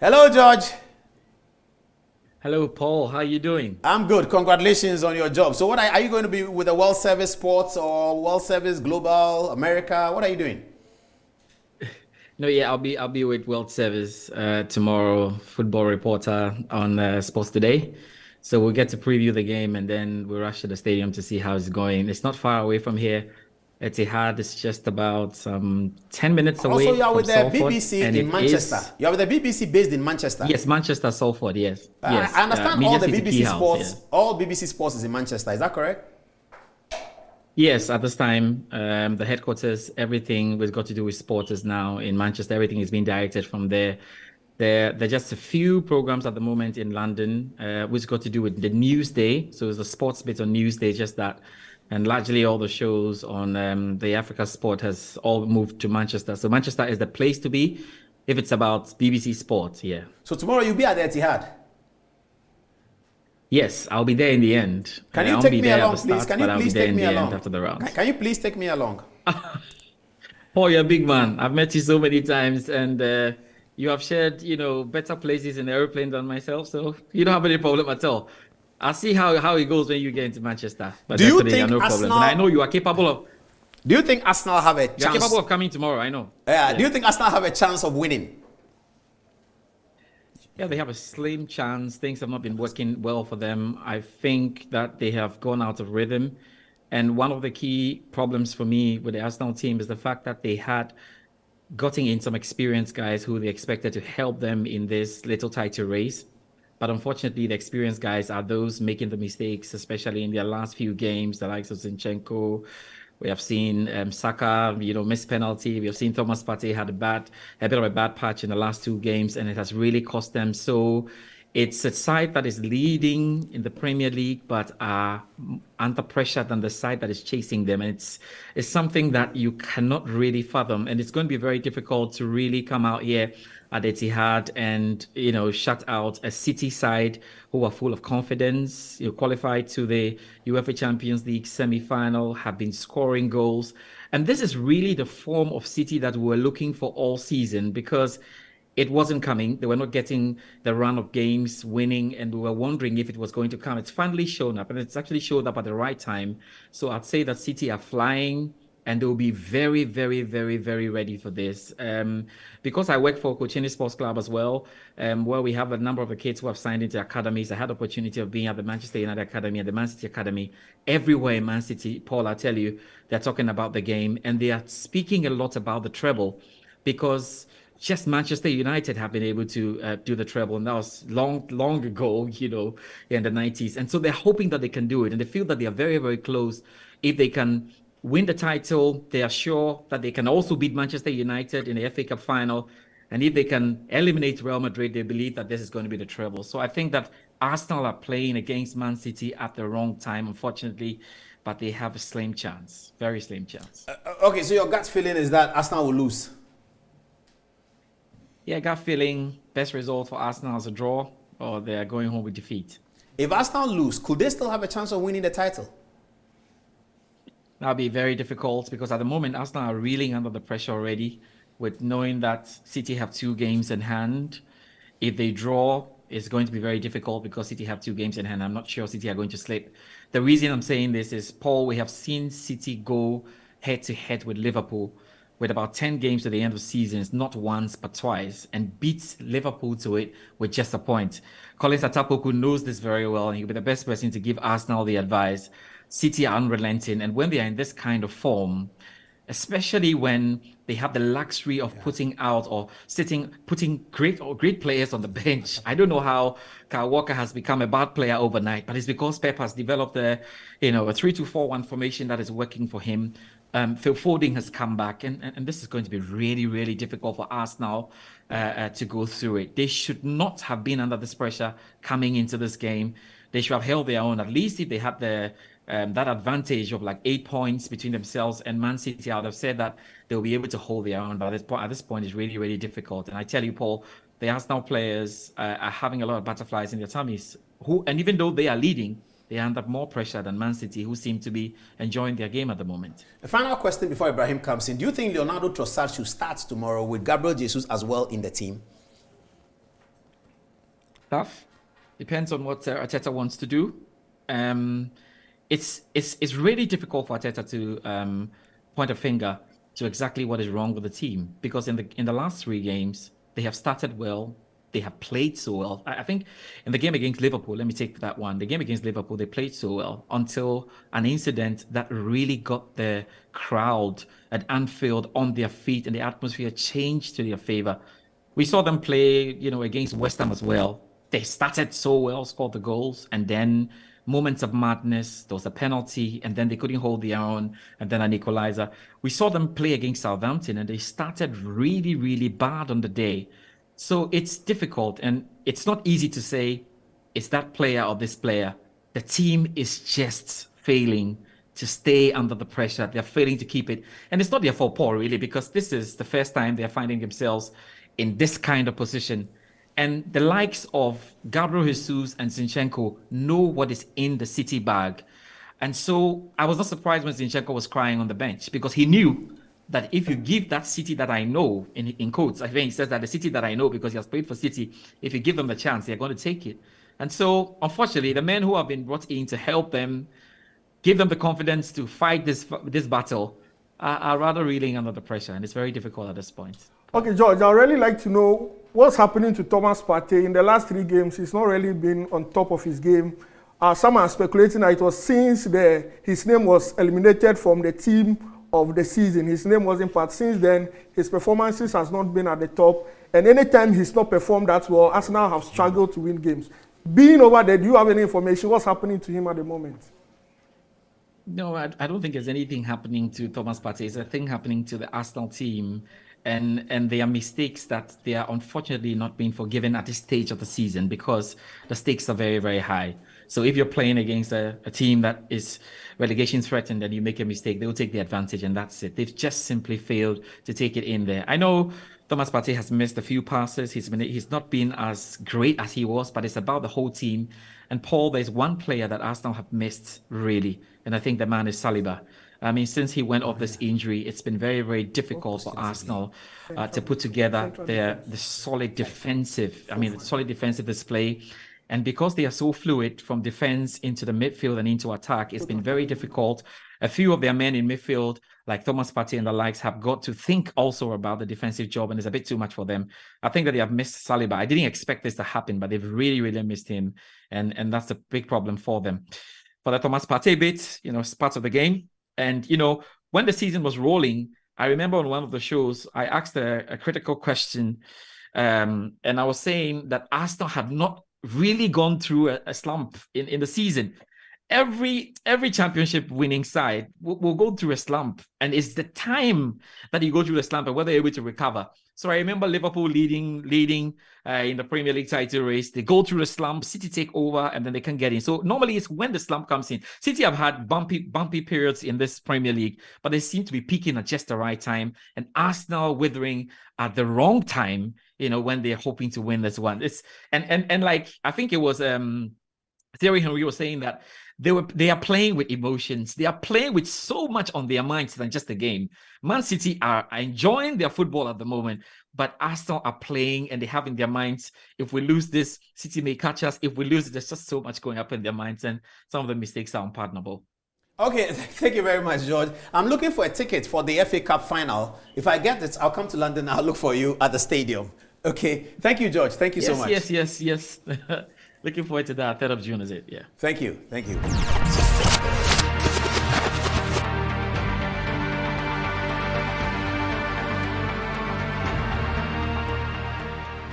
Hello, George. Hello, Paul. How are you doing? I'm good. Congratulations on your job. So, what are you going to be with the World Service Sports or World Service Global America? What are you doing? No, yeah, I'll be with World Service tomorrow. Football reporter on Sports Today. So we'll get to preview the game and then we'll rush to the stadium to see how it's going. It's not far away from here. Etihad is just about 10 minutes Also, away you are from with the Salford, BBC and in it Manchester. is You are with the BBC based in Manchester. yes, Manchester, Salford. Yes, yes. I understand all Media the City Key BBC House. Sports, Yes. all BBC Sports is in Manchester. Is that correct? Yes, at this time, the headquarters, everything we've got to do with sport is now in Manchester. Everything is being directed from there. There are just a few programs at the moment in London, which got to do with the Newsday. So it's the sports bit on Newsday, just that. And largely all the shows on the Africa sport has all moved to Manchester. So Manchester is the place to be if it's about BBC Sport, yeah. So tomorrow you'll be at the Etihad. Yes, I'll be there in the end. Can I you won't take be me there at along, the please? start, Can you but I'll be please there take in me the end along? after the rounds. Can you please take me along? Paul, you're a big man. I've met you so many times, and you have shared, better places in the airplane than myself, so you don't have any problem at all. I'll see how it goes when you get into Manchester, but Do you definitely think no problems. And I know Arsenal? Do you think Arsenal have a you are capable chance? of coming tomorrow. I know. Do Yeah, you think Arsenal have a chance of winning? yeah, they have a slim chance. Things have not been working well for them. I think that they have gone out of rhythm. And one of the key problems for me with the Arsenal team is the fact that they had gotten in some experienced guys who they expected to help them in this little title race. But unfortunately, the experienced guys are those making the mistakes, especially in their last few games, the likes of Zinchenko. We have seen Saka, miss penalty. We have seen Thomas Partey had a bit of a bad patch in the last two games, and it has really cost them. So it's a side that is leading in the Premier League, but are under pressure than the side that is chasing them. And it's something that you cannot really fathom. And it's going to be very difficult to really come out here at Etihad and, shut out a City side who are full of confidence, qualified to the UEFA Champions League semi-final, have been scoring goals. And this is really the form of City that we were looking for all season because it wasn't coming. They were not getting the run of games winning, and we were wondering if it was going to come. It's finally shown up, and it's actually showed up at the right time. So I'd say that City are flying, and they'll be very, very, very, very ready for this. Because I work for Coachini Sports Club as well, where we have a number of the kids who have signed into academies. I had the opportunity of being at the Manchester United Academy and the Man City Academy. Everywhere in Man City, Paul, I tell you, they're talking about the game, and they are speaking a lot about the treble because just Manchester United have been able to do the treble, and that was long, long ago, in the 90s. And so they're hoping that they can do it, and they feel that they are very, very close. If they can win the title, they are sure that they can also beat Manchester United in the FA Cup final. And if they can eliminate Real Madrid, they believe that this is going to be the treble. So I think that Arsenal are playing against Man City at the wrong time, unfortunately, but they have a slim chance, very slim chance. Okay, so your gut feeling is that Arsenal will lose. Yeah, gut feeling, best result for Arsenal is a draw, or they are going home with defeat. If Arsenal lose, could they still have a chance of winning the title? That'll be very difficult because at the moment, Arsenal are reeling under the pressure already with knowing that City have 2 games in hand. If they draw, it's going to be very difficult because City have 2 games in hand. I'm not sure City are going to slip. The reason I'm saying this is, Paul, we have seen City go head-to-head with Liverpool with about 10 games to the end of seasons, not once but twice, and beats Liverpool to it with just a point. Colin Satapoku knows this very well, and he'll be the best person to give Arsenal the advice. City are unrelenting, and when they are in this kind of form, especially when they have the luxury of putting out or putting great players on the bench. I don't know how Kyle Walker has become a bad player overnight, but it's because Pep has developed a 3-2-4-1 formation that is working for him. Phil Foden has come back, and this is going to be really, really difficult for Arsenal to go through it. They should not have been under this pressure coming into this game. They should have held their own. At least if they had that advantage of like 8 points between themselves and Man City, I would have said that they'll be able to hold their own. But at this point, it's really, really difficult. And I tell you, Paul, the Arsenal players are having a lot of butterflies in their tummies. And even though they are leading, they are under more pressure than Man City, who seem to be enjoying their game at the moment. A final question before Ibrahim comes in. Do you think Leonardo Trossard should start tomorrow with Gabriel Jesus as well in the team? tough. Depends on what Arteta wants to do. Um, it's really difficult for Arteta to point a finger to exactly what is wrong with the team, because in the last 3 games they have started well, they have played so well. I think in the game against Liverpool, let me take that one. The game against Liverpool, they played so well until an incident that really got the crowd at Anfield on their feet, and the atmosphere changed to their favor. We saw them play, against West Ham as well. They started so well, scored the goals, and then moments of madness. There was a penalty, and then they couldn't hold their own, and then an equalizer. We saw them play against Southampton, and they started really, really bad on the day. So it's difficult, and it's not easy to say it's that player or this player. The team is just failing to stay under the pressure. They're failing to keep it. And it's not their fault, Paul, really, because this is the first time they're finding themselves in this kind of position. And the likes of Gabriel Jesus and Zinchenko know what is in the City bag. And so I was not surprised when Zinchenko was crying on the bench, because he knew that if you give that City that I know, in quotes, I think he says that the City that I know, because he has played for City, if you give them the chance, they're going to take it. And so, unfortunately, the men who have been brought in to help them, give them the confidence to fight this battle, are rather reeling under the pressure, and it's very difficult at this point. Okay, George, I'd really like to know what's happening to Thomas Partey. In the last 3 games, he's not really been on top of his game. Some are speculating that it was since his name was eliminated from the team of the season. His name wasn't part. Since then, his performances has not been at the top. And anytime he's not performed that well, Arsenal have struggled to win games. Being over there, do you have any information? What's happening to him at the moment? No, I don't think there's anything happening to Thomas Partey. It's a thing happening to the Arsenal team. And there are mistakes that they are unfortunately not being forgiven at this stage of the season, because the stakes are very, very high. So if you're playing against a team that is relegation threatened and you make a mistake, they will take the advantage, and that's it. They've just simply failed to take it in there. I know Thomas Partey has missed a few passes. He's not been as great as he was, but it's about the whole team. And Paul, there's one player that Arsenal have missed really, and I think the man is Saliba. I mean, since he went off this injury, it's been very, very difficult for Arsenal to put together the solid defensive display. And because they are so fluid from defense into the midfield and into attack, it's been very difficult. A few of their men in midfield, like Thomas Partey and the likes, have got to think also about the defensive job, and it's a bit too much for them. I think that they have missed Saliba. I didn't expect this to happen, but they've really, really missed him. And that's a big problem for them. For the Thomas Partey bit, it's part of the game. And, when the season was rolling, I remember on one of the shows, I asked a critical question. And I was saying that Arsenal had not really gone through a slump in the season. Every championship winning side will go through a slump, and it's the time that you go through the slump and whether you're able to recover. So I remember Liverpool leading in the Premier League title race. They go through the slump, City take over, and then they can get in. So normally it's when the slump comes in. City have had bumpy periods in this Premier League, but they seem to be peaking at just the right time, and Arsenal withering at the wrong time, when they're hoping to win this one. It's and like, I think it was Thierry Henry was saying that they are playing with emotions. They are playing with so much on their minds than just the game. Man City are enjoying their football at the moment, but Arsenal are playing, and they have in their minds, if we lose this, City may catch us. If we lose, there's just so much going up in their minds, and some of the mistakes are unpardonable. Okay, thank you very much, George. I'm looking for a ticket for the FA Cup final. If I get it, I'll come to London. I'll look for you at the stadium. Okay, thank you, George. Thank you so much. Yes. Looking forward to that. 3rd of June is it? Yeah. Thank you.